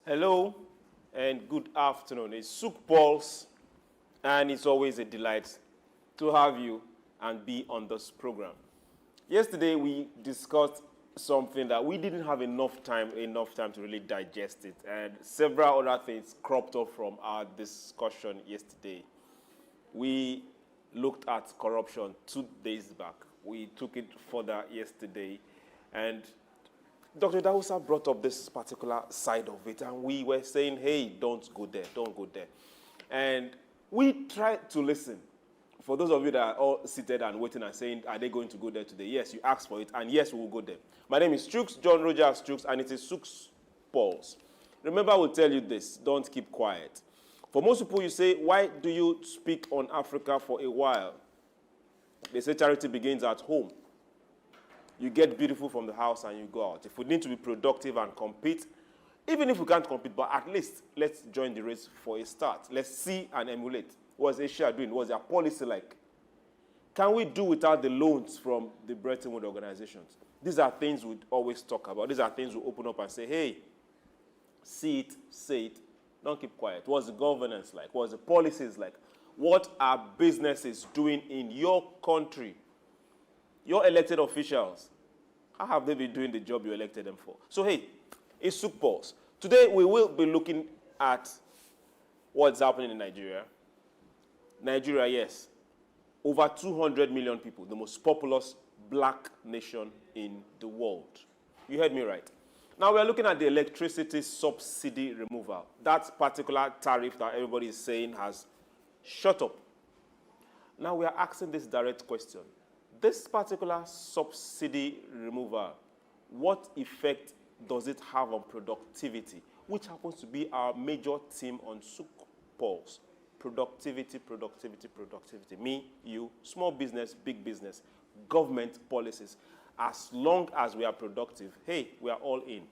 Hello and good afternoon. It's SOUQ Pulse, and it's always a delight to have you and be on this program. Yesterday we discussed something that we didn't have enough time to really digest it, and several other things cropped up from our discussion yesterday. We looked at corruption 2 days back. We took it further yesterday, and Dr. Idahosa brought up this particular side of it, and we were saying, hey, don't go there, don't go there. And we tried to listen. For those of you that are all seated and waiting and saying, are they going to go there today? Yes, you asked for it, and yes, we will go there. My name is SOUQ, John Rogers SOUQ, and it is SOUQ Pulse. Remember, I will tell you this, don't keep quiet. For most people, you say, why do you speak on Africa for a while? They say charity begins at home. You get beautiful from the house and you go out. If we need to be productive and compete, even if we can't compete, but at least let's join the race for a start. Let's see and emulate. What's Asia doing? What's their policy like? Can we do without the loans from the Bretton Woods organizations? These are things we always talk about. These are things we open up and say, hey, see it, say it, don't keep quiet. What's the governance like? What's the policies like? What are businesses doing in your country? Your elected officials, how have they been doing the job you elected them for? So, hey, it's SOUQ Pulse. Today, we will be looking at what's happening in Nigeria. Nigeria, yes, over 200 million people, the most populous black nation in the world. You heard me right. Now, we are looking at the electricity subsidy removal. That particular tariff that everybody is saying has shut up. Now, we are asking this direct question. This particular subsidy removal, what effect does it have on productivity, which happens to be our major theme on SOUQ Pulse? Productivity, productivity, productivity. Me, you, small business, big business, government policies. As long as we are productive, hey, we are all in.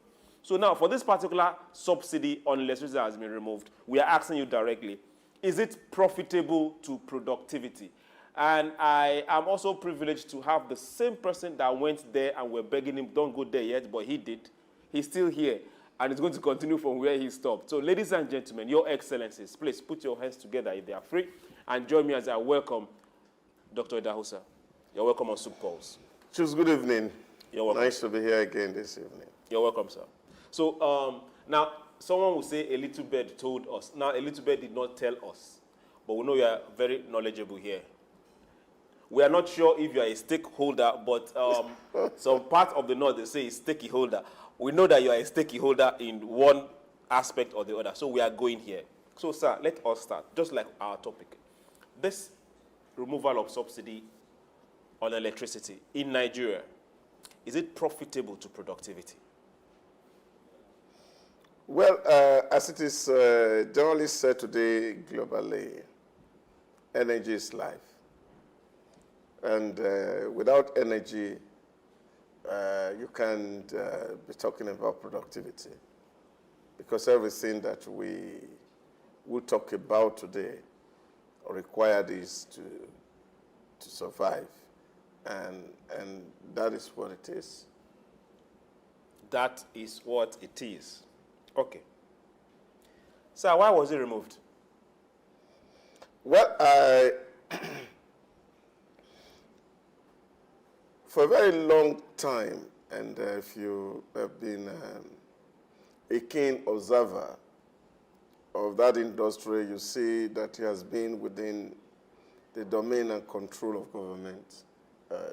So now, for this particular subsidy on electricity that has been removed, we are asking you directly, is it profitable to productivity? And I am also privileged to have the same person that went there and we're begging him, don't go there yet, but he did. He's still here, and he's going to continue from where he stopped. So, ladies and gentlemen, your excellencies, please put your hands together if they are free, and join me as I welcome Dr. Idahosa. You're welcome on SOUQ Pulse. Choose, good evening. You're welcome. Nice to be here again this evening. You're welcome, sir. So, now, someone will say a little bird told us. Now, a little bird did not tell us, but we know you are very knowledgeable here. We are not sure if you are a stakeholder, but some part of the north, they say is stakeholder. We know that you are a stakeholder in one aspect or the other, so we are going here. So, sir, let us start, just like our topic. This removal of subsidy on electricity in Nigeria, is it profitable to productivity? Well, as it is generally said today globally, energy is life. And without energy, you can't be talking about productivity, because everything that we will talk about today require this to survive, and that is what it is. That is what it is. Okay. Sir, why was it removed? Well, for a very long time, and if you have been a keen observer of that industry, you see that it has been within the domain and control of government,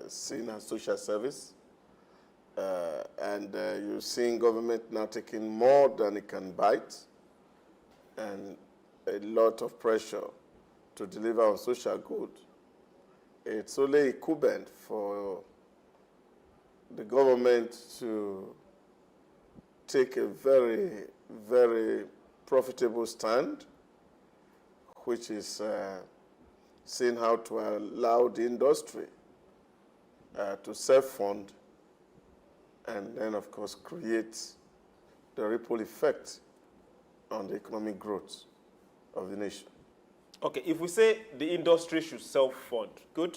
seen as social service. And you're seeing government now taking more than it can bite, and a lot of pressure to deliver on social good. It's only incumbent for the government to take a very, very profitable stand, which is seeing how to allow the industry to self-fund, and then, of course, create the ripple effect on the economic growth of the nation. Okay, if we say the industry should self-fund, good.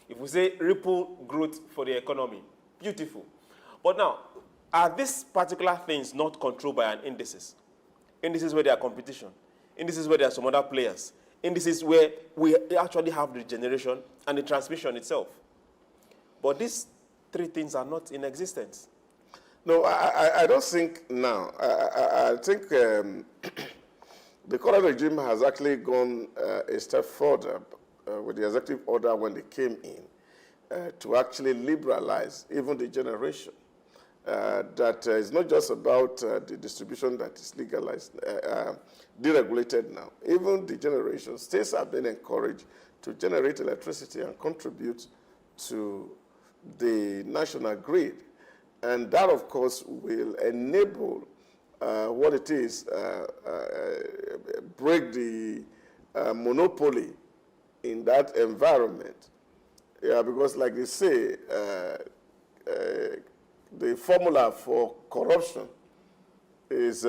If we say ripple growth for the economy, beautiful. But now, are these particular things not controlled by an indices? Indices where there are competition. Indices where there are some other players. Indices where we actually have the generation and the transmission itself. But these three things are not in existence. No, I don't think now. I think the current regime has actually gone a step further with the executive order when they came in to actually liberalize even the generation. That it's not just about the distribution that is legalized, deregulated now. Even the generation, states have been encouraged to generate electricity and contribute to the national grid. And that, of course, will enable what it is, break the monopoly in that environment. Yeah, because like they say, the formula for corruption is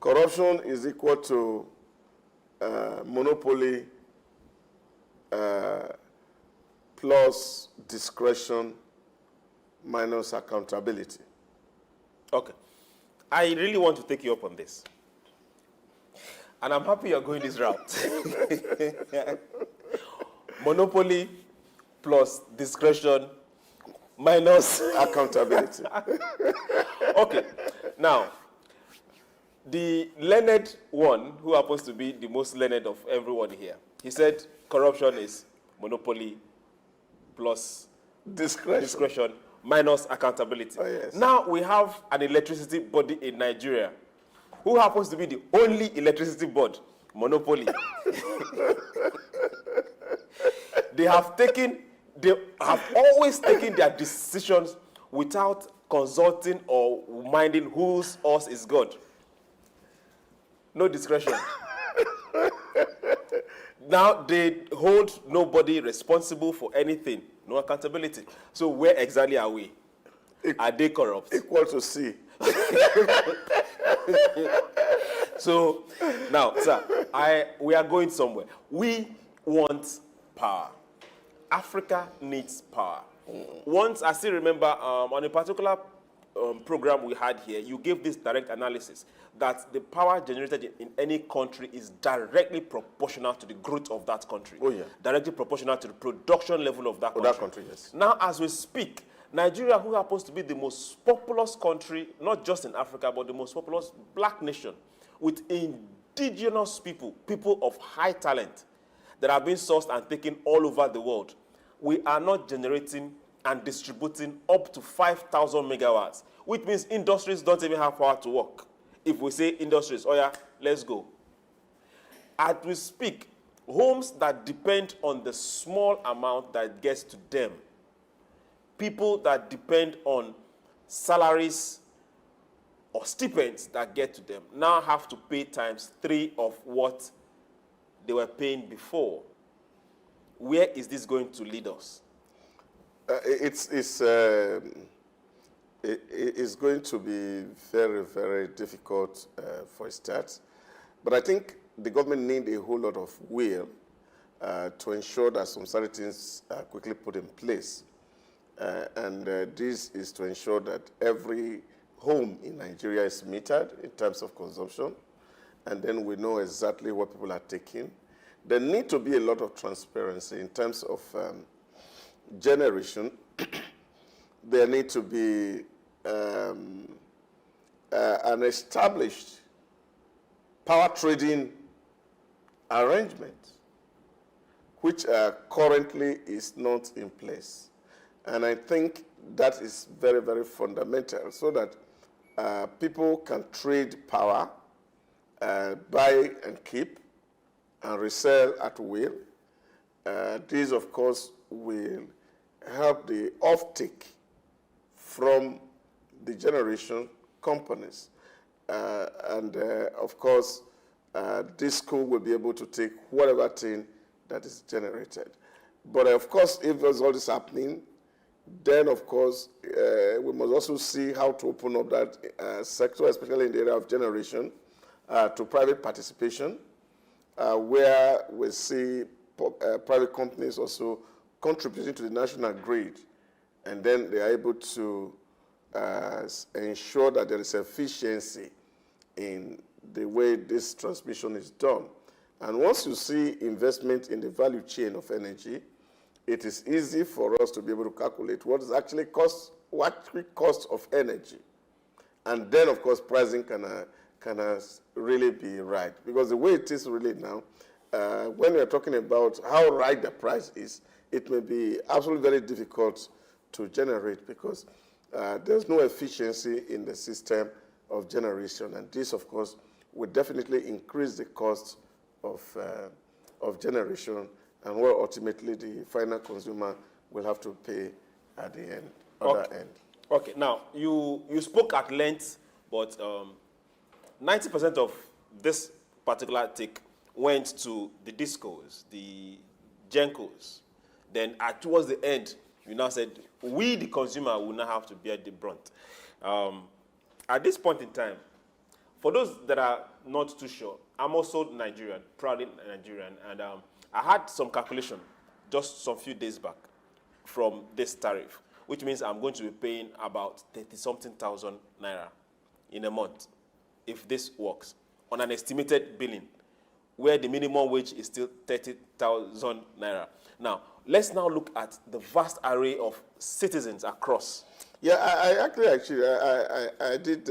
corruption is equal to monopoly plus discretion minus accountability. Okay. I really want to take you up on this. And I'm happy you're going this route. Monopoly plus discretion minus accountability. Okay. Now, the learned one, who happens to be the most learned of everyone here, he said corruption is monopoly plus discretion minus accountability. Oh, yes. Now we have an electricity body in Nigeria who happens to be the only electricity board, monopoly. They have always taken their decisions without consulting or minding whose horse is God. No discretion. Now they hold nobody responsible for anything. No accountability. So where exactly are we? Are they corrupt? Equal to C. So now, sir, we are going somewhere. We want power. Africa needs power. Once, I still remember on a particular program we had here, you gave this direct analysis that the power generated in any country is directly proportional to the growth of that country. Oh, yeah. Directly proportional to the production level of that country. That country, yes. Now, as we speak, Nigeria, who happens to be the most populous country, not just in Africa, but the most populous black nation, with indigenous people, people of high talent, that are being sourced and taken all over the world, we are not generating and distributing up to 5,000 megawatts, which means industries don't even have power to work. If we say industries, oh yeah, let's go. As we speak, homes that depend on the small amount that gets to them, people that depend on salaries or stipends that get to them, now have to pay times 3 of what they were paying before. Where is this going to lead us? It's going to be very, very difficult for a start. But I think the government needs a whole lot of will to ensure that some certain things are quickly put in place. And this is to ensure that every home in Nigeria is metered in terms of consumption. And then we know exactly what people are taking. There need to be a lot of transparency in terms of generation. There need to be an established power trading arrangement, which currently is not in place. And I think that is very, very fundamental so that people can trade power, buy and keep, and resell at will. This, of course, will help the offtake from the generation companies. Of course, this school will be able to take whatever thing that is generated. But of course, if there's all this happening, then of course, we must also see how to open up that sector, especially in the area of generation, to private participation, where we see private companies also contributing to the national grid, and then they are able to ensure that there is efficiency in the way this transmission is done. And once you see investment in the value chain of energy, it is easy for us to be able to calculate what is actually cost of energy. And then, of course, pricing can really be right. Because the way it is really now, when we're talking about how right the price is, it may be absolutely very difficult to generate because there's no efficiency in the system of generation. And this, of course, will definitely increase the cost of generation and what ultimately the final consumer will have to pay at the end. Other end. Okay, now, you spoke at length, but 90% of this particular take went to the discos, the gencos. Then towards the end, you now said, we, the consumer, will now have to bear the brunt. At this point in time, for those that are not too sure, I'm also Nigerian, proudly Nigerian, and I had some calculation just some few days back from this tariff, which means I'm going to be paying about 30-something thousand naira in a month if this works on an estimated billing, where the minimum wage is still 30,000 naira. Now, let's now look at the vast array of citizens across. Yeah, I did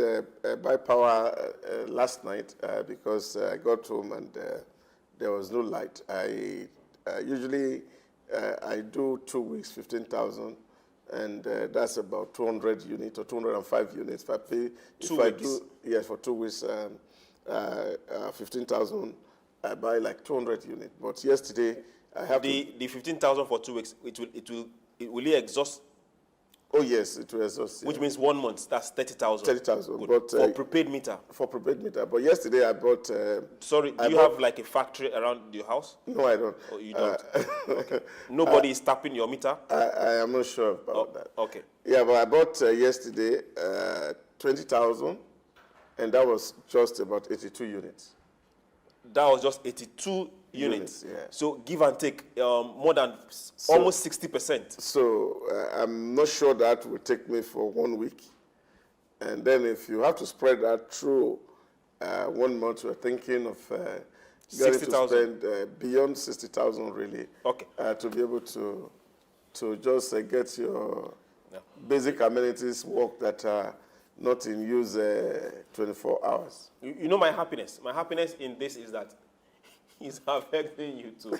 buy power last night because I got home and there was no light. Usually I do 2 weeks, 15,000, and that's about 200 units or 205 units. If I pay, for 2 weeks, 15,000, I buy like 200 units. But yesterday I have the 15,000 for 2 weeks. It will exhaust. Oh yes, it will exhaust. Which means 1 month. That's 30,000. 30,000. But for prepaid meter. For prepaid meter. But yesterday I bought. Sorry, do you have like a factory around your house? No, I don't. Oh, you don't. Okay. Nobody is tapping your meter. I am not sure about that. Okay. Yeah, but I bought yesterday 20,000, and that was just about 82 units. That was just 82 units. Yeah. So give and take more than almost 60%. So I'm not sure that will take me for 1 week. And then if you have to spread that through 1 month, we're thinking of getting to spend beyond 60,000 really. Okay. To be able to just get your basic amenities work that are not in use 24 hours. You know my happiness. My happiness in this is that it's affecting you too.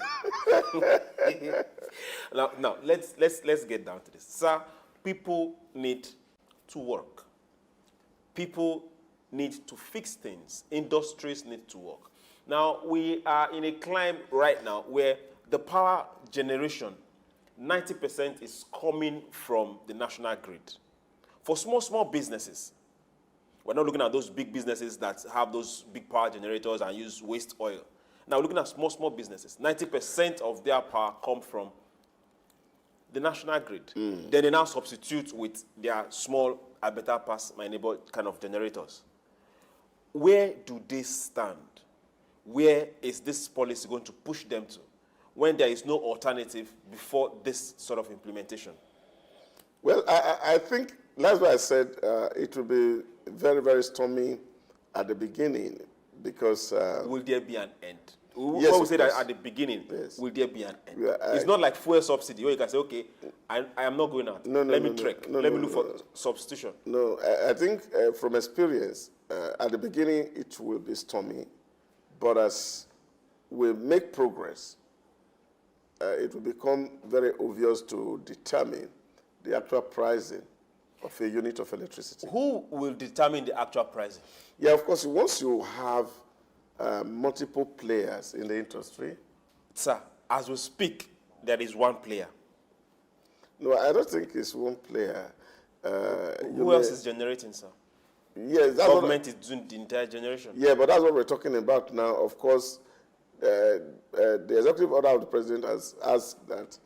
now let's get down to this. Sir, people need to work. People need to fix things. Industries need to work. Now, we are in a climb right now where the power generation, 90% is coming from the national grid. For small businesses, we're not looking at those big businesses that have those big power generators and use waste oil. Now, looking at small businesses, 90% of their power come from the national grid. Then they now substitute with their small, I better pass my neighbor kind of generators. Where do they stand? Where is this policy going to push them to when there is no alternative before this sort of implementation? Well, I think that's why I said it will be very, very stormy at the beginning because... will there be an end? Yes, what we say that at the beginning, will there be an end? Yeah, it's not like fuel subsidy where you can say, okay, I am not going out. Let me trek. Let me look for substitution. No, I think from experience, at the beginning it will be stormy, but as we make progress, it will become very obvious to determine the actual pricing of a unit of electricity. Who will determine the actual pricing? Yeah, of course, once you have multiple players in the industry. Sir, as we speak, there is one player. No, I don't think it's one player. Who else is generating, sir? Yes, that's government is doing the entire generation. Yeah, but that's what we're talking about now. Of course, the executive order of the president has asked that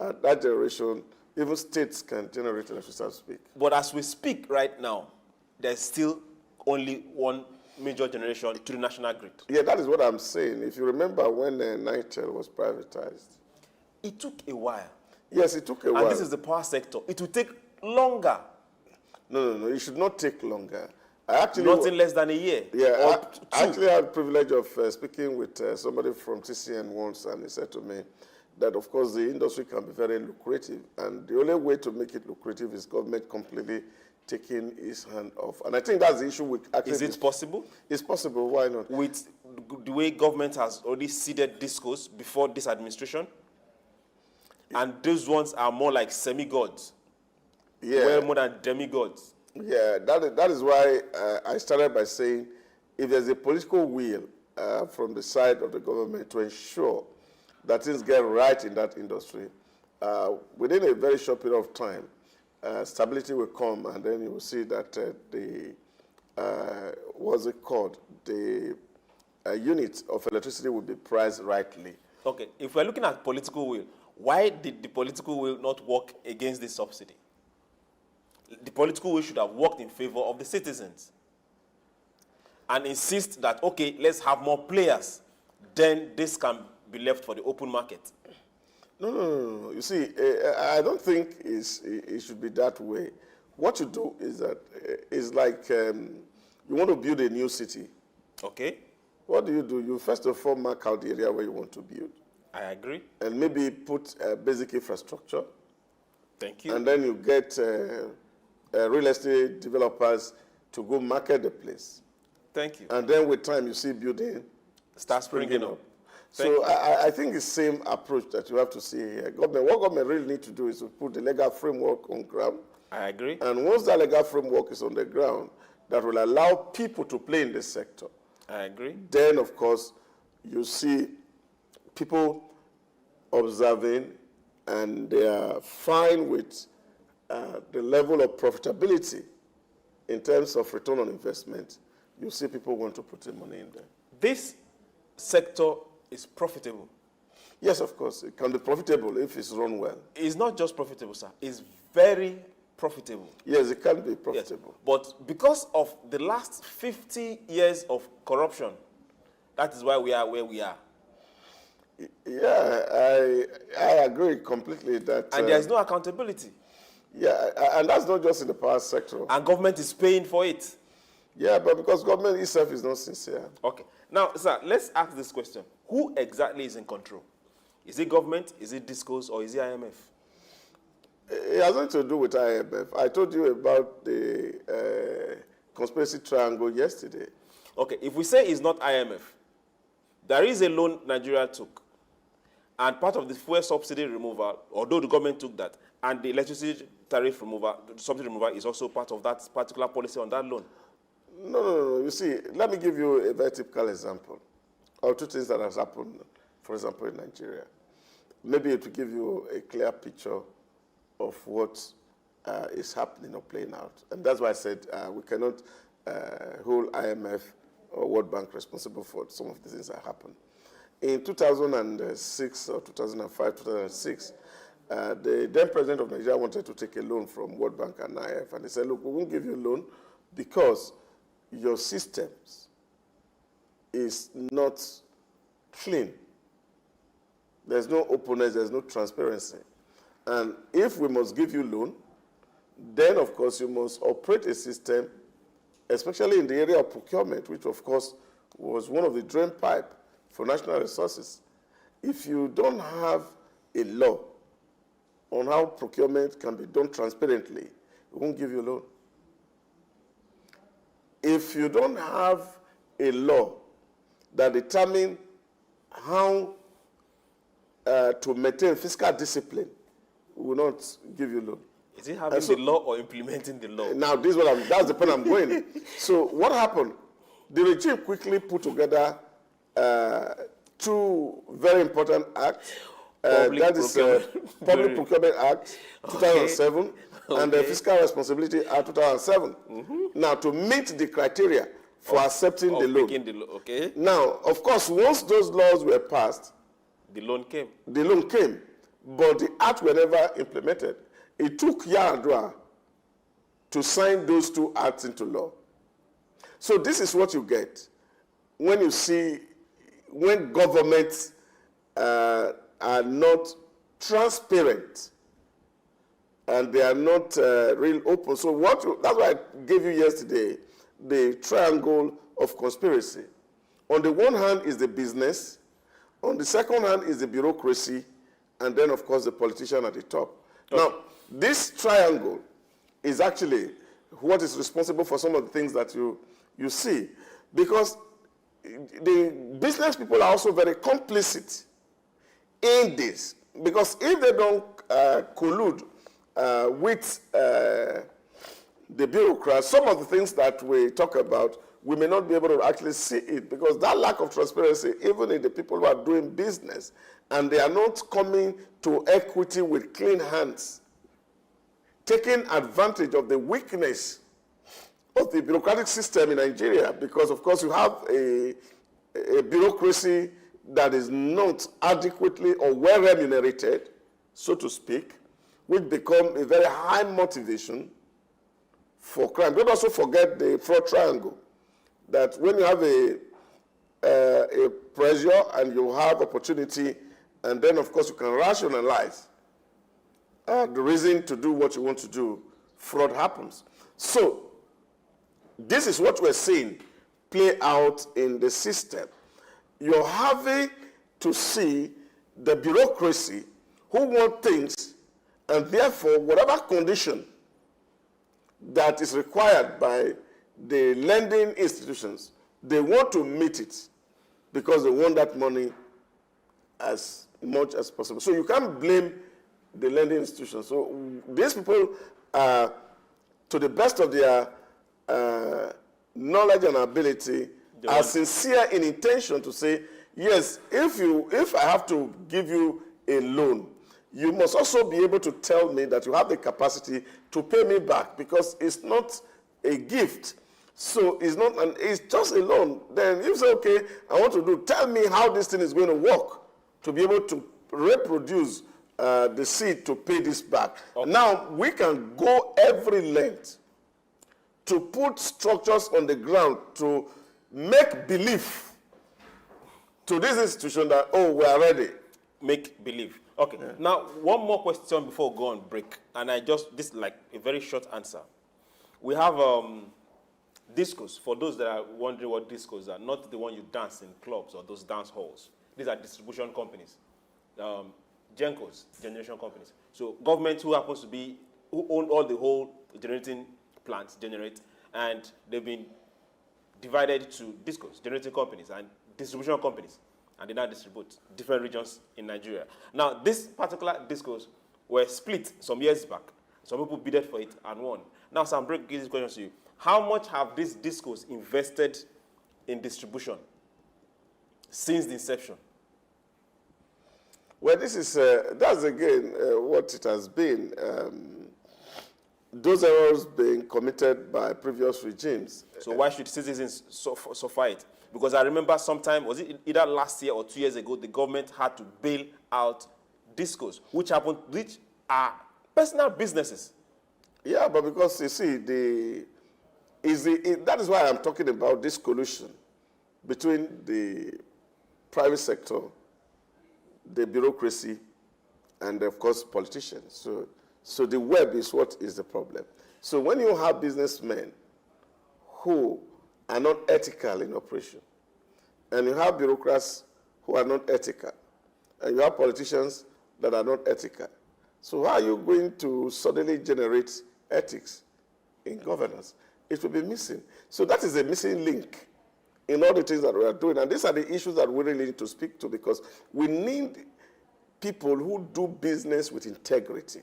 at that generation, even states can generate electricity as we speak. But as we speak right now, there's still only one major generation to the national grid. Yeah, that is what I'm saying. If you remember when Nitel was privatized. It took a while. Yes, it took a while. And this is the power sector. It will take longer. No, it should not take longer. Nothing less than a year. Yeah, I actually had the privilege of speaking with somebody from TCN once, and he said to me that, of course, the industry can be very lucrative, and the only way to make it lucrative is government completely taking his hand off. And I think that's the issue with actually... Is it possible? It's possible. Why not? With the way government has already seeded discos before this administration, and those ones are more like semi-gods. Yeah. Well, more than demigods. Yeah, that is why I started by saying if there's a political will from the side of the government to ensure that things get right in that industry, within a very short period of time, stability will come, and then you will see that what's it called? The unit of electricity will be priced rightly. Okay, if we're looking at political will, why did the political will not work against this subsidy? The political will should have worked in favor of the citizens and insist that, okay, let's have more players. Then this can be left for the open market. No. You see, I don't think it should be that way. What you do is that it's like you want to build a new city. Okay. What do? You first of all mark out the area where you want to build. I agree. And maybe put basic infrastructure. Thank you. And then you get real estate developers to go market the place. Thank you. And then with time, you see building start springing up. So I think it's the same approach that you have to see here. What government really need to do is to put the legal framework on ground. I agree. And once that legal framework is on the ground, that will allow people to play in this sector. I agree. Then, of course, you see people observing, and they are fine with the level of profitability in terms of return on investment. You see people want to put their money in there. This sector is profitable. Yes, of course. It can be profitable if it's run well. It's not just profitable, sir. It's very profitable. Yes, it can be profitable. Yes. But because of the last 50 years of corruption, that is why we are where we are. Yeah, I agree completely that... And there is no accountability. Yeah, and that's not just in the power sector. And government is paying for it. Yeah, but because government itself is not sincere. Okay. Now, sir, let's ask this question. Who exactly is in control? Is it government, is it DISCOs, or is it IMF? It has nothing to do with IMF. I told you about the conspiracy triangle yesterday. Okay, if we say it's not IMF, there is a loan Nigeria took, and part of the fuel subsidy removal, although the government took that, and the electricity tariff removal, the subsidy removal is also part of that particular policy on that loan. No. You see, let me give you a very typical example of two things that has happened, for example, in Nigeria. Maybe it will give you a clear picture of what is happening or playing out. And that's why I said we cannot hold IMF or World Bank responsible for some of the things that happen. In 2006 or 2005, 2006, the then president of Nigeria wanted to take a loan from World Bank and IMF, and they said, look, we won't give you a loan because your systems is not clean. There's no openness, there's no transparency. And if we must give you loan, then of course you must operate a system, especially in the area of procurement, which of course was one of the drain pipe for national resources. If you don't have a law on how procurement can be done transparently, we won't give you a loan. If you don't have a law that determines how to maintain fiscal discipline, we will not give you loan. Is it having the law or implementing the law? Now, that's the point I'm going. So what happened? The regime quickly put together two very important acts. That is Public Procurement Act 2007 and the Fiscal Responsibility Act 2007. Now, to meet the criteria for accepting the loan. Okay. Now, of course, once those laws were passed, the loan came. The loan came, but the act were never implemented. It took Yar'Adua to sign those two acts into law. So this is what you get when you see when governments are not transparent and they are not real open. So that's why I gave you yesterday the triangle of conspiracy. On the one hand is the business, on the second hand is the bureaucracy, and then, of course, the politician at the top. Okay. Now, this triangle is actually what is responsible for some of the things that you see, because the business people are also very complicit in this, because if they don't collude with the bureaucrats, some of the things that we talk about, we may not be able to actually see it, because that lack of transparency, even in the people who are doing business, and they are not coming to equity with clean hands, taking advantage of the weakness of the bureaucratic system in Nigeria, because, of course, you have a bureaucracy that is not adequately or well remunerated, so to speak, which become a very high motivation for crime. Don't also forget the fraud triangle, that when you have a pressure and you have opportunity, and then, of course, you can rationalize the reason to do what you want to do, fraud happens. So this is what we're seeing play out in the system. You're having to see the bureaucracy who want things, and therefore, whatever condition that is required by the lending institutions, they want to meet it because they want that money as much as possible. So you can't blame the lending institutions. So these people, to the best of their knowledge and ability, are sincere in intention to say, yes, if I have to give you a loan, you must also be able to tell me that you have the capacity to pay me back, because it's not a gift. So it's just a loan. Then you say, okay, I want to tell me how this thing is going to work to be able to reproduce the seed to pay this back. Okay. Now, we can go every length to put structures on the ground to make belief to this institution that, oh, we are ready. Make believe. Okay. Yeah. Now, one more question before we go on break. And this is like a very short answer. We have discos. For those that are wondering what discos are, not the one you dance in clubs or those dance halls. These are distribution companies. Gencos, generation companies. So government who own all the whole generating plants, and they've been divided to discos, generating companies, and distribution companies, and they now distribute different regions in Nigeria. Now, this particular discos were split some years back. Some people bidded for it and won. Now, Sam, break this question to you. How much have these discos invested in distribution since the inception? Well, that's again what it has been. Those errors being committed by previous regimes. So why should citizens suffer it? Because I remember sometime, was it either last year or 2 years ago, the government had to bail out discos, which are personal businesses. Yeah, but because you see, that is why I'm talking about this collusion between the private sector, the bureaucracy, and of course politicians. So the web is what is the problem. So when you have businessmen who are not ethical in operation, and you have bureaucrats who are not ethical, and you have politicians that are not ethical, so how are you going to suddenly generate ethics in governance? It will be missing. So that is a missing link in all the things that we are doing. And these are the issues that we really need to speak to, because we need people who do business with integrity.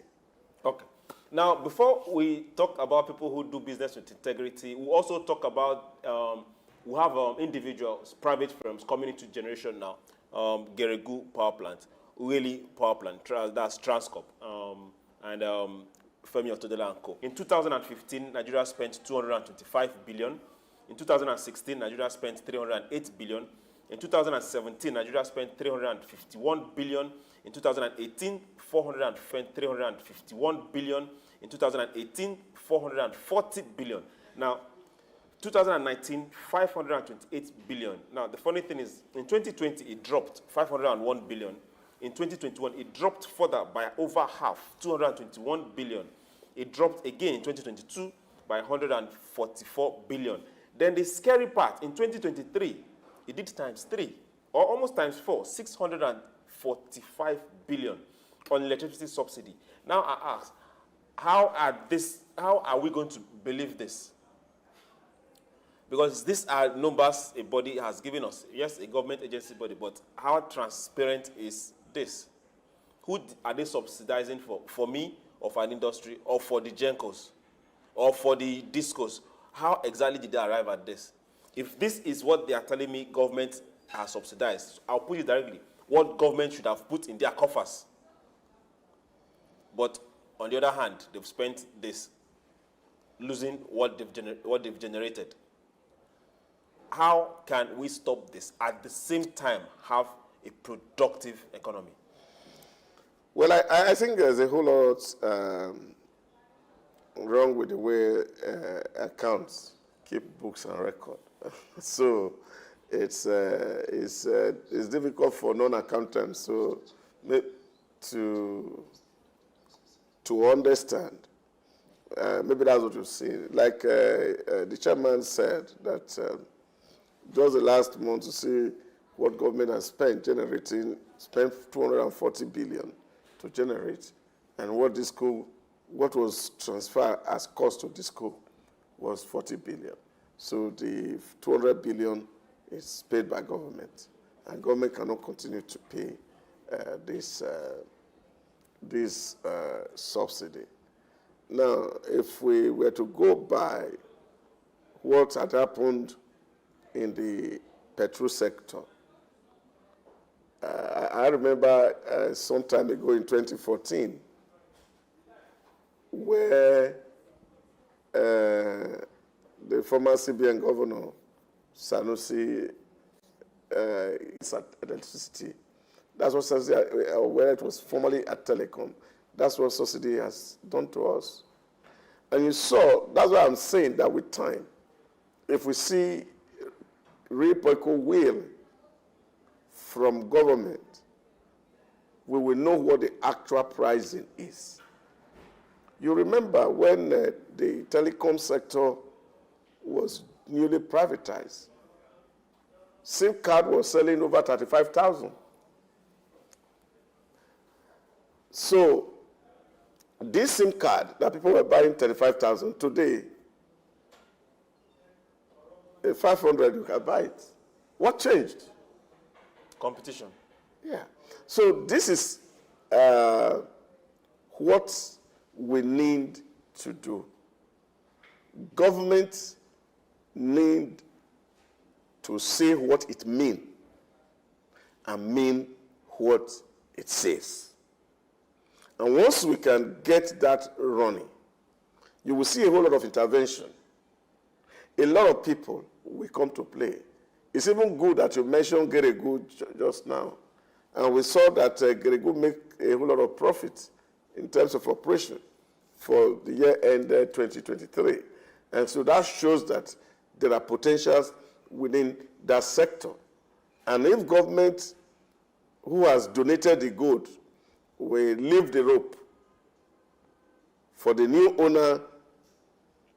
Okay. Now, before we talk about people who do business with integrity, we also talk about, we have individuals, private firms coming into generation now. Geregu Power Plant, Ueli Power Plant, that's Transcorp, and Femi Otodela & Co. In 2015, Nigeria spent 225 billion. In 2016, Nigeria spent 308 billion. In 2017, Nigeria spent 351 billion. In 2018, 351 billion. In 2018, 440 billion. Now, 2019, 528 billion. Now, the funny thing is, in 2020, it dropped 501 billion. In 2021, it dropped further by over half, 221 billion. It dropped again in 2022 by 144 billion. Then the scary part, in 2023, it did times 3, or almost times 4, 645 billion on electricity subsidy. Now I ask, how are we going to believe this? Because these are numbers a body has given us. Yes, a government agency body, but how transparent is this? Who are they subsidizing for? For me, or for an industry, or for the Gencos, or for the Discos? How exactly did they arrive at this? If this is what they are telling me government has subsidized, I'll put it directly. What government should have put in their coffers? But on the other hand, they've spent this, losing what they've generated. How can we stop this at the same time have a productive economy? Well, I think there's a whole lot wrong with the way accounts keep books and record. So it's difficult for non-accountants to understand. Maybe that's what you see. Like the chairman said that just the last month to see what government has spent 240 billion to generate, and what was transferred as cost to the school was 40 billion. So the 200 billion is paid by government, and government cannot continue to pay this subsidy. Now, if we were to go by what had happened in the petrol sector, I remember some time ago in 2014, where the former CBN governor, Sanusi, electricity. That's what subsidy, where it was formerly at Telecom. That's what subsidy has done to us. And you saw, that's why I'm saying that with time, if we see real political will from government, we will know what the actual pricing is. You remember when the telecom sector was newly privatized, SIM card was selling over 35,000. So this SIM card that people were buying 35,000 today, 500 you can buy it. What changed? Competition. Yeah. So this is what we need to do. Government need to say what it means and mean what it says. And once we can get that running, you will see a whole lot of intervention. A lot of people will come to play. It's even good that you mentioned Geregu just now. And we saw that Geregu make a whole lot of profit in terms of operation for the year ended 2023. And so that shows that there are potentials within that sector. And if government who has donated the good will leave the rope for the new owner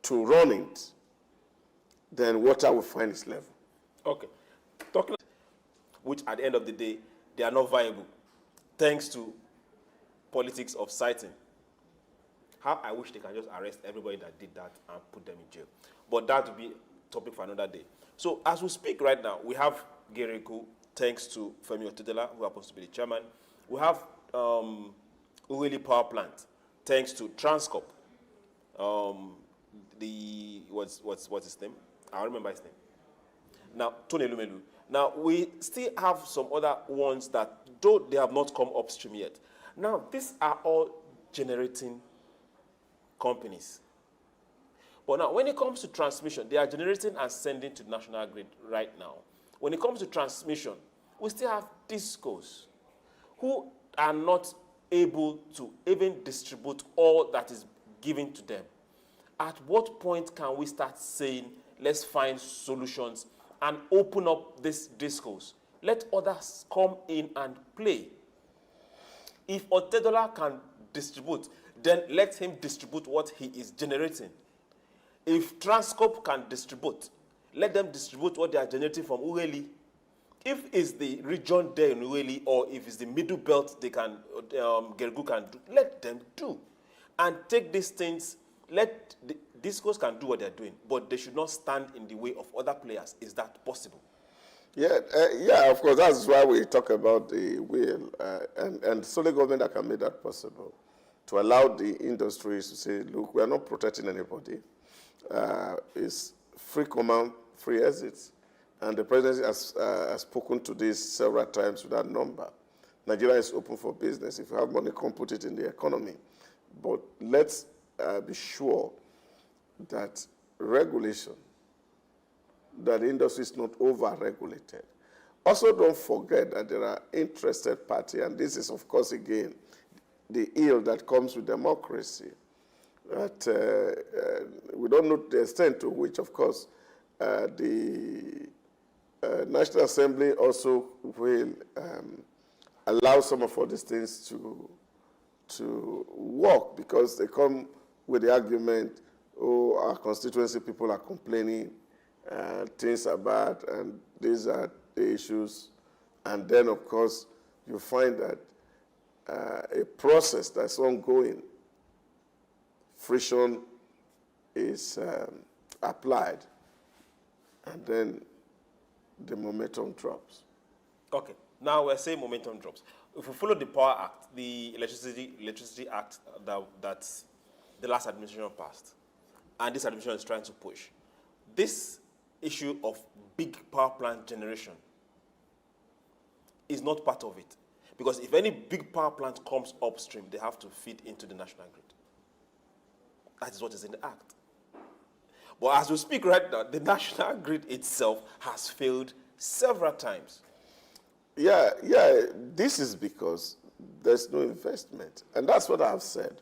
to run it, then water will find its level. Okay. Talking, which at the end of the day, they are not viable, thanks to politics of siting. How I wish they can just arrest everybody that did that and put them in jail. But that will be a topic for another day. So as we speak right now, we have Geregu, thanks to Femi Otedela, who happens to be the chairman. We have Uweli Power Plant, thanks to Transcorp. What's his name? I remember his name. Now, Tony Lumelu. Now, we still have some other ones that, though they have not come upstream yet. Now, these are all generating companies. But now, when it comes to transmission, they are generating and sending to the national grid right now. When it comes to transmission, we still have discos who are not able to even distribute all that is given to them. At what point can we start saying, let's find solutions and open up this discourse? Let others come in and play. If Otedola can distribute, then let him distribute what he is generating. If Transcorp can distribute, Let them distribute what they are generating from Ueli. If it's the region there in Ueli, or if it's the middle belt, they can, Gergu can do, let them do. And take these things, let the discos can do what they're doing, but they should not stand in the way of other players. Is that possible? Yeah, of course, that's why we talk about the will, and solely government that can make that possible, to allow the industries to say, look, we are not protecting anybody. It's free command, free exits. And the presidency has spoken to this several times with that number. Nigeria is open for business. If you have money, come put it in the economy. But let's be sure that regulation, that the industry is not over-regulated. Also, don't forget that there are interested parties, and this is, of course, again, the ill that comes with democracy. That we don't know the extent to which, of course, the National Assembly also will allow some of all these things to work, because they come with the argument, oh, our constituency people are complaining, things are bad, and these are the issues. And then, of course, you find that a process that's ongoing, friction is applied, and then the momentum drops. Okay, now we're saying momentum drops. If we follow the Power Act, the Electricity Act that the last administration passed, and this administration is trying to push, this issue of big power plant generation is not part of it. Because if any big power plant comes upstream, they have to feed into the national grid. That is what is in the Act. But as we speak right now, the national grid itself has failed several times. Yeah, this is because there's no investment. And that's what I've said.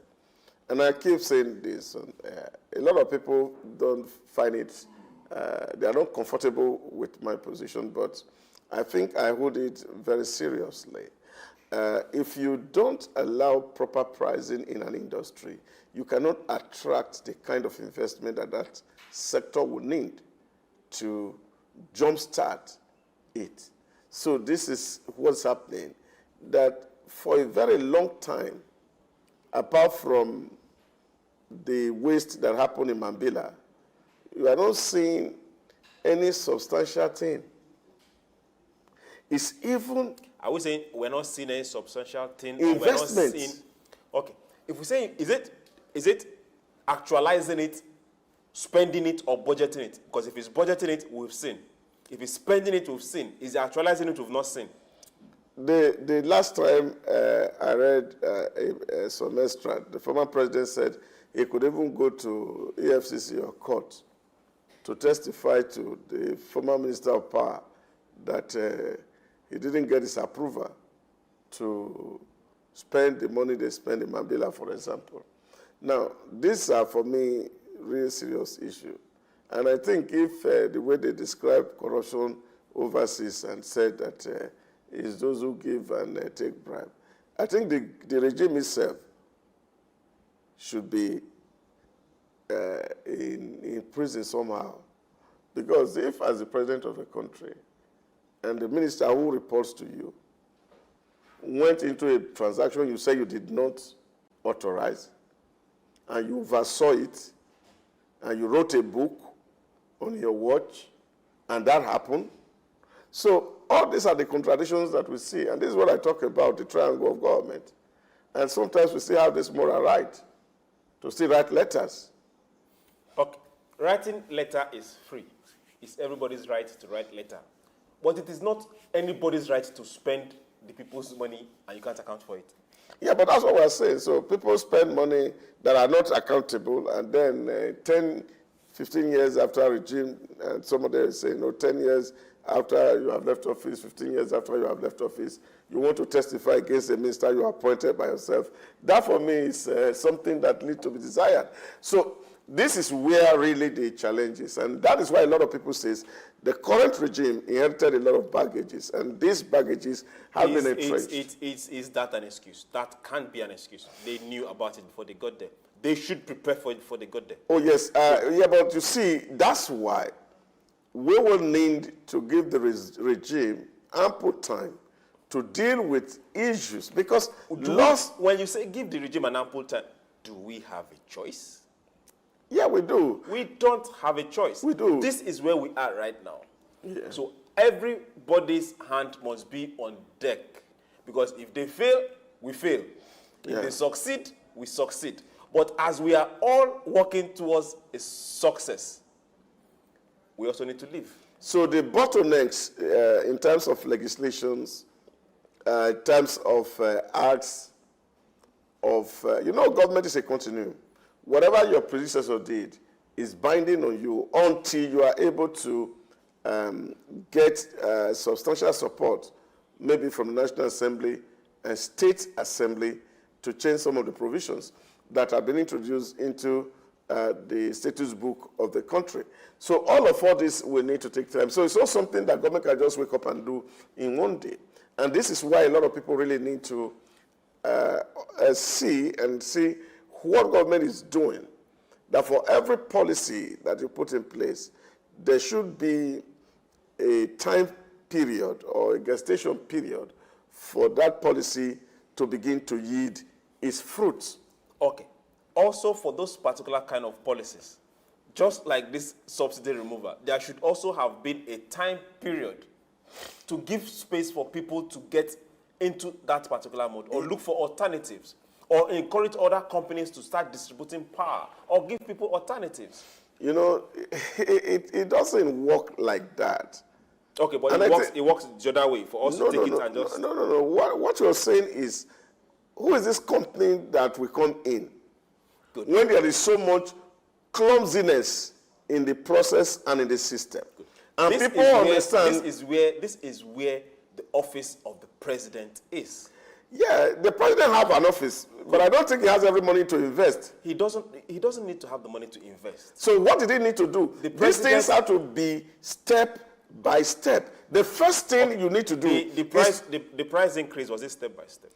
And I keep saying this. A lot of people don't find it, they are not comfortable with my position, but I think I hold it very seriously. If you don't allow proper pricing in an industry, you cannot attract the kind of investment that that sector would need to jumpstart it. So this is what's happening, that for a very long time, apart from the waste that happened in Mambila, you are not seeing any substantial thing. It's even... Are we saying we're not seeing any substantial thing? Investment. We're not seeing, okay. If we say, is it actualizing it, spending it, or budgeting it? Because if it's budgeting it, we've seen. If it's spending it, we've seen. Is it actualizing it, we've not seen. The last time I read some extract, the former president said he could even go to EFCC or court to testify to the former Minister of Power that he didn't get his approval to spend the money they spend in Mambila, for example. Now, these are, for me, really serious issue. And I think if the way they describe corruption overseas and said that it's those who give and take bribe, I think the regime itself should be in prison somehow. Because if, as the president of a country, and the minister who reports to you went into a transaction you say you did not authorize, and you oversaw it, and you wrote a book on your watch, and that happened. So all these are the contradictions that we see, and this is what I talk about, the triangle of government. And sometimes we still have this moral right to still write letters. Okay, writing letter is free. It's everybody's right to write letter. But it is not anybody's right to spend the people's money and you can't account for it. Yeah, but that's what we're saying. So people spend money that are not accountable, and then 10, 15 years after a regime, and somebody is saying, 10 years after you have left office, 15 years after you have left office, you want to testify against a minister you appointed by yourself. That, for me, is something that needs to be desired. So this is where really the challenge is, and that is why a lot of people say the current regime inherited a lot of baggages, and these baggages have been entrenched. Is that an excuse? That can't be an excuse. They knew about it before they got there. They should prepare for it before they got there. Oh, yes. Yeah, but you see, that's why we will need to give the regime ample time to deal with issues, because when you say give the regime an ample time, do we have a choice? Yeah, we do. We don't have a choice. We do. This is where we are right now. Yeah. So everybody's hand must be on deck, because if they fail, we fail. If they succeed, we succeed. But as we are all working towards a success, we also need to live. So the bottlenecks in terms of legislations, in terms of acts, government is a continuum. Whatever your predecessor did is binding on you until you are able to get substantial support, maybe from the National Assembly and State Assembly, to change some of the provisions that have been introduced into the status book of the country. So all this will need to take time. So it's not something that government can just wake up and do in one day. And this is why a lot of people really need to see what government is doing. That for every policy that you put in place, there should be a time period or a gestation period for that policy to begin to yield its fruits. Okay. Also, for those particular kind of policies, just like this subsidy removal, there should also have been a time period to give space for people to get into that particular mode, or look for alternatives, or encourage other companies to start distributing power, or give people alternatives. It doesn't work like that. Okay, but it works the other way for us to take it and just... No. What you're saying is, who is this company that will come in? Good. When there is so much clumsiness in the process and in the system. Good. And people understand... This is where the office of the president is. Yeah, the president has an office, but I don't think he has every money to invest. He doesn't need to have the money to invest. So what did he need to do? These things have to be step by step. The first thing you need to do the price increase, was it step by step?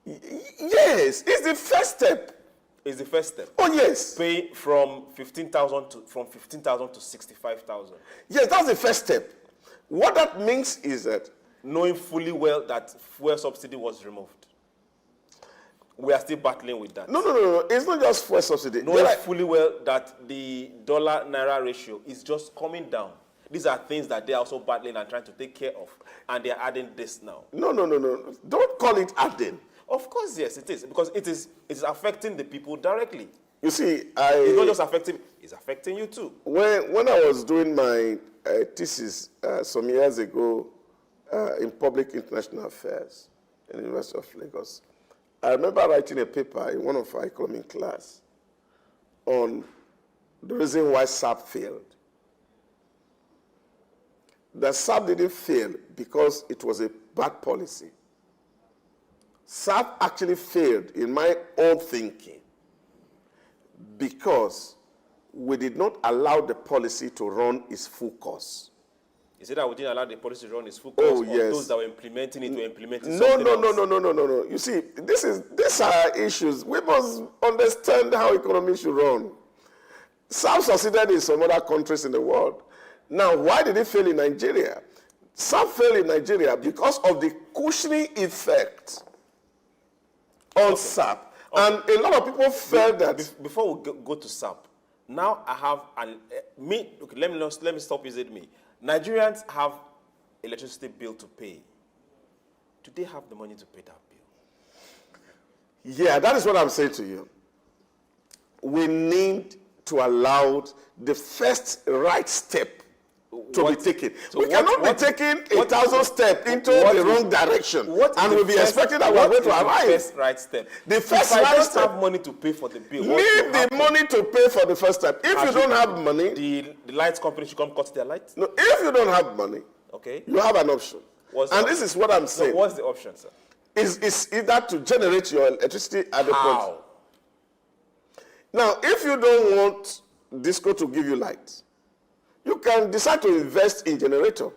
Yes, it's the first step. It's the first step. Oh yes. Pay from 15,000 to 65,000. Yes, that's the first step. What that means is that knowing fully well that fuel subsidy was removed, we are still battling with that. No. It's not just fuel subsidy. Knowing fully well that the dollar-naira ratio is just coming down. These are things that they are also battling and trying to take care of, and they are adding this now. No. Don't call it adding. Of course, yes, it is, because it is affecting the people directly. You see, it's not just affecting; it's affecting you too. When I was doing my thesis some years ago in public international affairs in the University of Lagos, I remember writing a paper in one of our economic class on the reason why SOUQ failed. The SOUQ didn't fail because it was a bad policy. SOUQ actually failed, in my own thinking, because we did not allow the policy to run its full course. Is it that we didn't allow the policy to run its full course? Oh, yes. Or those that were implementing it were implementing something else? No. You see, these are issues. We must understand how economy should run. SOUQ succeeded in some other countries in the world. Now, why did it fail in Nigeria? SOUQ failed in Nigeria because of the cushioning effect on SOUQ. And a lot of people felt that... Before we go to SOUQ, now I have let me stop using me. Nigerians have electricity bill to pay. Do they have the money to pay that bill? Yeah, that is what I'm saying to you. We need to allow the first right step to be taken. So we cannot be taking 1,000 steps into the wrong direction, and we'll be expecting that we're going to arrive. The first right step. The first right step. If I don't have money to pay for the bill, leave the money to pay for the first step. If you don't have money, the lights company should come cut their lights. No, if you don't have money, okay, you have an option. And this is what I'm saying. No, what's the option, sir? Is either to generate your electricity at the point. Now, if you don't want Disco to give you light, you can decide to invest in generator.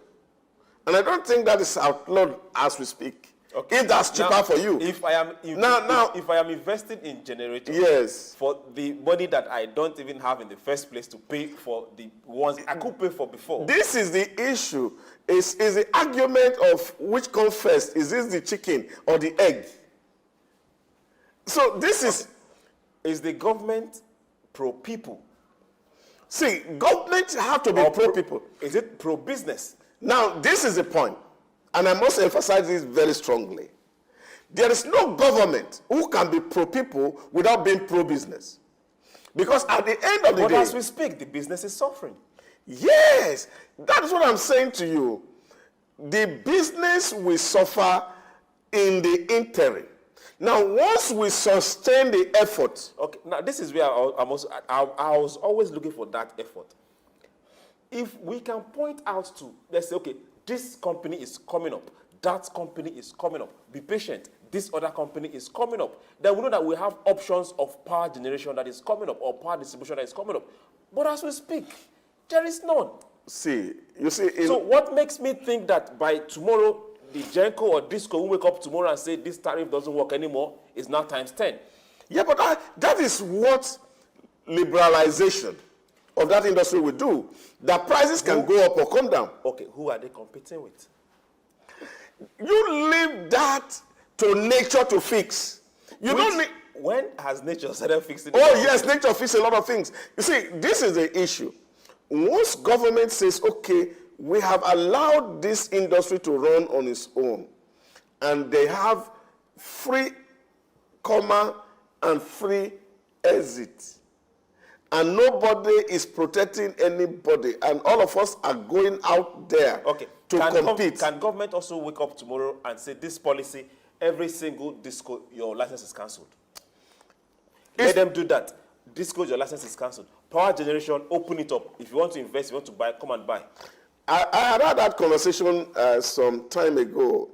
And I don't think that is outlawed as we speak. Okay. If that's cheaper for you. If I am investing in generators, yes, for the money that I don't even have in the first place to pay for the ones I could pay for before. This is the issue. Is the argument of which comes first. Is this the chicken or the egg? So this is the government pro-people? See, government have to be pro-people. Is it pro-business? Now, this is the point, and I must emphasize this very strongly. There is no government who can be pro-people without being pro-business. Because at the end of the day... But as we speak, the business is suffering. Yes, that's what I'm saying to you. The business will suffer in the interim. Now, once we sustain the effort... Okay, now this is where I was always looking for that effort. If we can point out to, let's say, okay, this company is coming up, that company is coming up, be patient, this other company is coming up, then we know that we have options of power generation that is coming up or power distribution that is coming up. But as we speak, there is none. See, you see... So what makes me think that by tomorrow, the Genco or Disco will wake up tomorrow and say this tariff doesn't work anymore, is now times 10? Yeah, but that is what liberalization of that industry will do. The prices can go up or come down. Okay, who are they competing with? You leave that to nature to fix. Don't need... When has nature started fixing it? Oh, yes, nature fixes a lot of things. You see, this is the issue. Once government says, okay, we have allowed this industry to run on its own, and they have free comma and free exit, and nobody is protecting anybody, and all of us are going out there to compete. Can government also wake up tomorrow and say this policy, every single disco, your license is cancelled? Let them do that. Disco, your license is cancelled. Power generation, open it up. If you want to invest, you want to buy, come and buy. I had that conversation some time ago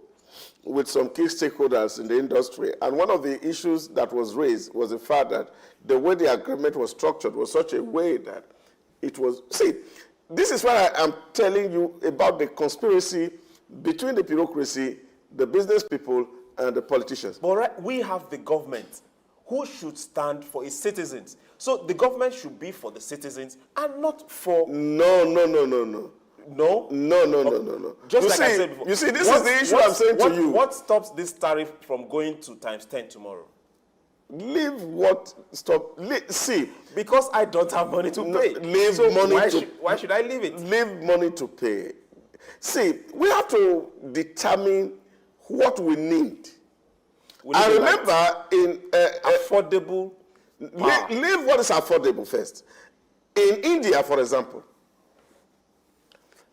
with some key stakeholders in the industry, and one of the issues that was raised was the fact that the way the agreement was structured was such a way that it was... See, this is why I am telling you about the conspiracy between the bureaucracy, the business people, and the politicians. But we have the government who should stand for its citizens. So the government should be for the citizens and not for... No. No? No. Just like I said before. You see, this is the issue I'm saying to you. What stops this tariff from going to times 10 tomorrow? Leave what stop. See. Because I don't have money to pay. Leave money why should I leave it? Leave money to pay. See, we have to determine what we need. I remember in... affordable power. Leave what is affordable first. In India, for example,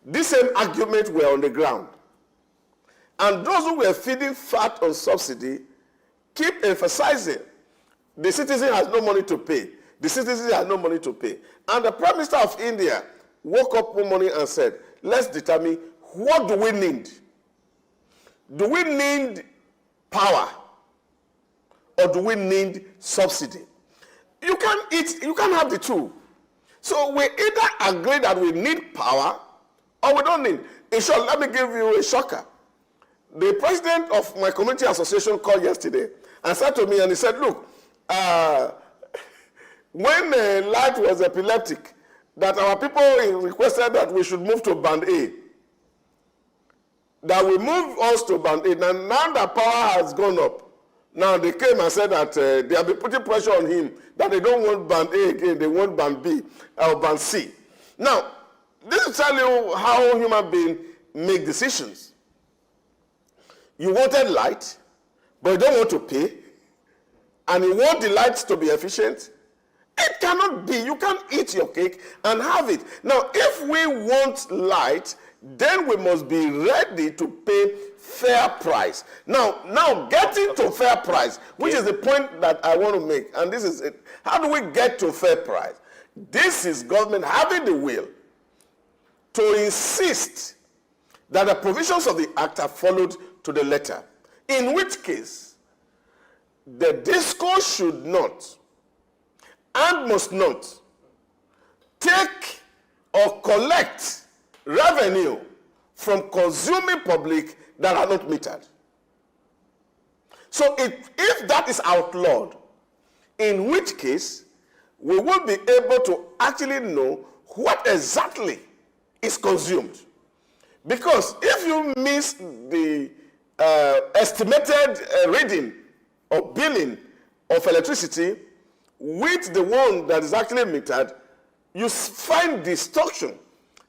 this same argument were on the ground. And those who were feeding fat on subsidy keep emphasizing the citizen has no money to pay. The citizen has no money to pay. And the Prime Minister of India woke up one morning and said, let's determine what do we need. Do we need power? Or do we need subsidy? You can't have the two. So we either agree that we need power or we don't need. In short, let me give you a shocker. The president of my community association called yesterday and said to me, and he said, look, when Light was epileptic, that our people requested that we should move to Band A. That we move us to Band A. And now that power has gone up, now they came and said that they have been putting pressure on him, that they don't want Band A again, they want Band B or Band C. Now, this will tell you how human beings make decisions. You wanted light, but you don't want to pay, and you want the lights to be efficient. It cannot be. You can't eat your cake and have it. Now, if we want light, then we must be ready to pay fair price. Now getting to fair price, which is the point that I want to make, and this is it. How do we get to fair price? This is government having the will to insist that the provisions of the act are followed to the letter, in which case the disco should not and must not take or collect revenue from consuming public that are not metered. So if that is outlawed, in which case, we will be able to actually know what exactly is consumed. Because if you miss the estimated reading or billing of electricity with the one that is actually metered, you find distortion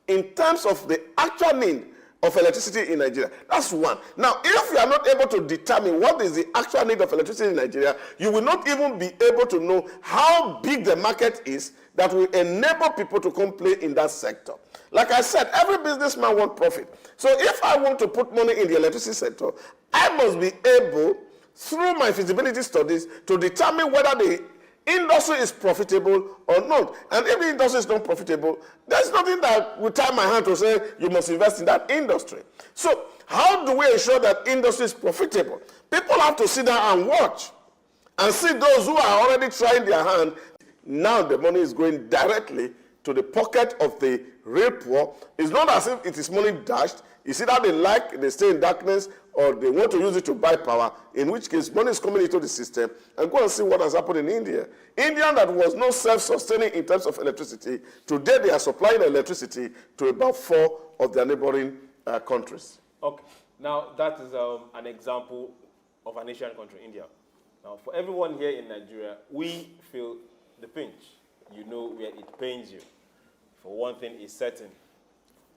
in terms of the actual need of electricity in Nigeria. That's one. Now, if you are not able to determine what is the actual need of electricity in Nigeria, you will not even be able to know how big the market is that will enable people to come play in that sector. Like I said, every businessman wants profit. So if I want to put money in the electricity sector, I must be able, through my feasibility studies, to determine whether the industry is profitable or not. And if the industry is not profitable, there's nothing that will tie my hand to say you must invest in that industry. So how do we ensure that industry is profitable? People have to sit down and watch and see those who are already trying their hand. Now the money is going directly to the pocket of the real poor. It's not as if it is money dashed. It's either they stay in darkness, or they want to use it to buy power, in which case money is coming into the system. And go and see what has happened in India. India that was not self-sustaining in terms of electricity, today they are supplying electricity to about 4 of their neighboring countries. Okay, now that is an example of an Asian country, India. Now for everyone here in Nigeria, we feel the pinch. You know where it pains you. For one thing is certain,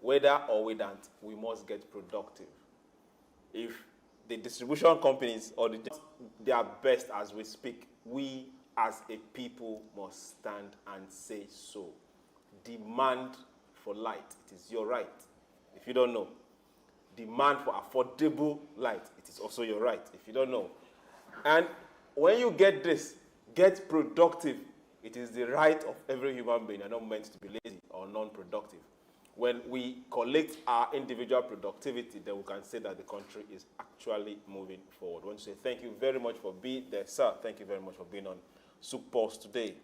whether or without, we must get productive. If the distribution companies or their best as we speak, we as a people must stand and say so. Demand for light, it is your right. If you don't know, demand for affordable light, it is also your right. If you don't know, and when you get this, get productive. It is the right of every human being. You're not meant to be lazy or non-productive. When we collect our individual productivity, then we can say that the country is actually moving forward. I want to say thank you very much for being there, sir. Thank you very much for being on SOUQ Pulse today.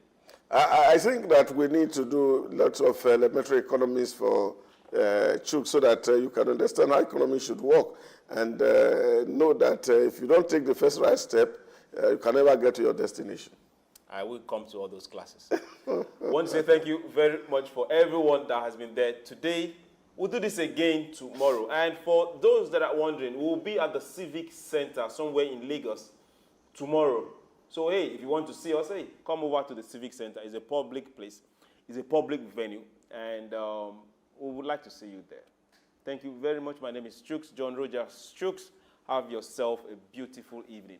I think that we need to do lots of elementary economies for SOUQ so that you can understand how economy should work, and know that if you don't take the first right step, you can never get to your destination. I will come to all those classes. I want to say thank you very much for everyone that has been there today. We'll do this again tomorrow. And for those that are wondering, we'll be at the Civic Center somewhere in Lagos tomorrow. So, hey, if you want to see us, hey, come over to the Civic Center. It's a public place. It's a public venue. And we would like to see you there. Thank you very much. My name is SOUQ, John Rogers SOUQ. Have yourself a beautiful evening.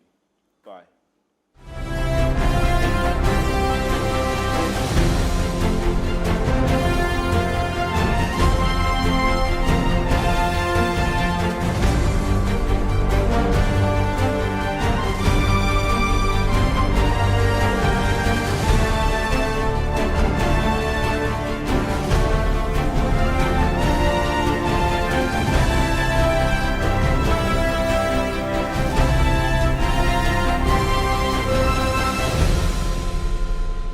Bye.